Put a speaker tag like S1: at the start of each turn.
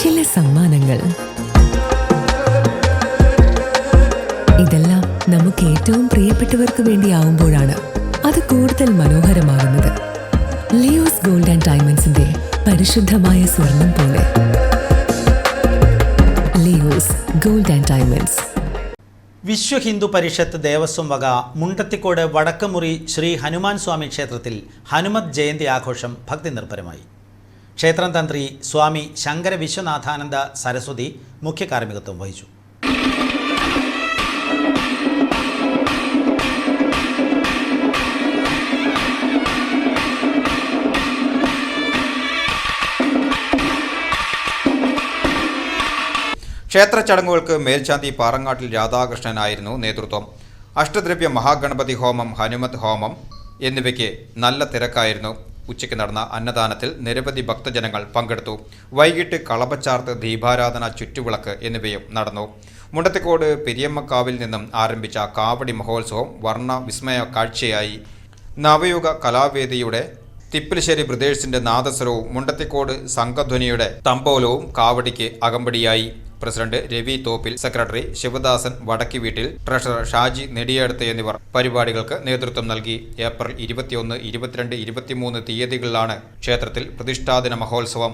S1: ചില സമ്മാനങ്ങൾ. ഇതെല്ലാം നമുക്ക് ഏറ്റവും പ്രിയപ്പെട്ടവർക്ക് വേണ്ടിയാവുമ്പോഴാണ് അത് കൂടുതൽ മനോഹരമാകുന്നത്. ലിയോസ് ഗോൾഡ് ആൻഡ് ഡയമണ്ട്സിന്റെ പരിശുദ്ധമായ സ്വർണം പോലെ. Leo's gold and diamonds.
S2: Vishwa Hindu Parishad Devaswom വക മുണ്ടത്തിക്കോട് വടക്കമുറി ശ്രീ ഹനുമാൻ സ്വാമി ക്ഷേത്രത്തിൽ ഹനുമത് ജയന്തി ആഘോഷം ഭക്തി നിർഭരമായി. ക്ഷേത്രം തന്ത്രി സ്വാമി ശങ്കര വിശ്വനാഥാനന്ദ സരസ്വതി മുഖ്യ കാർമ്മികത്വം വഹിച്ചു.
S3: ക്ഷേത്ര ചടങ്ങുകൾക്ക് മേൽശാന്തി പാറങ്ങാട്ടിൽ രാധാകൃഷ്ണനായിരുന്നു നേതൃത്വം. അഷ്ടദ്രവ്യ മഹാഗണപതി ഹോമം, ഹനുമത് ഹോമം എന്നിവയ്ക്ക് നല്ല തിരക്കായിരുന്നു. ഉച്ചയ്ക്ക് നടന്ന അന്നദാനത്തിൽ നിരവധി ഭക്തജനങ്ങൾ പങ്കെടുത്തു. വൈകിട്ട് കളഭച്ചാർത്ത്, ദീപാരാധന, ചുറ്റുവിളക്ക് എന്നിവയും നടന്നു. മുണ്ടത്തിക്കോട് പെരിയമ്മക്കാവിൽ നിന്നും ആരംഭിച്ച കാവടി മഹോത്സവം വർണ്ണ വിസ്മയ കാഴ്ചയായി. നവയുഗ കലാവേദിയുടെ തിപ്പിലിശ്ശേരി ബ്രദേഴ്സിന്റെ നാദസ്വരവും മുണ്ടത്തിക്കോട് സംഘധ്വനിയുടെ തമ്പോലവും കാവടിക്ക് അകമ്പടിയായി. President Ravi Thoppil, secretary Sivadasan Vadakkeveettil, treasurer Shaji Nediyadath എന്നിവർ പരിപാടികൾക്ക് നേതൃത്വം നൽകി. ഏപ്രിൽ 21, 22, 23 തീയതികളിലാണ് ക്ഷേത്രത്തിൽ പ്രതിഷ്ഠാദിന മഹോത്സവം.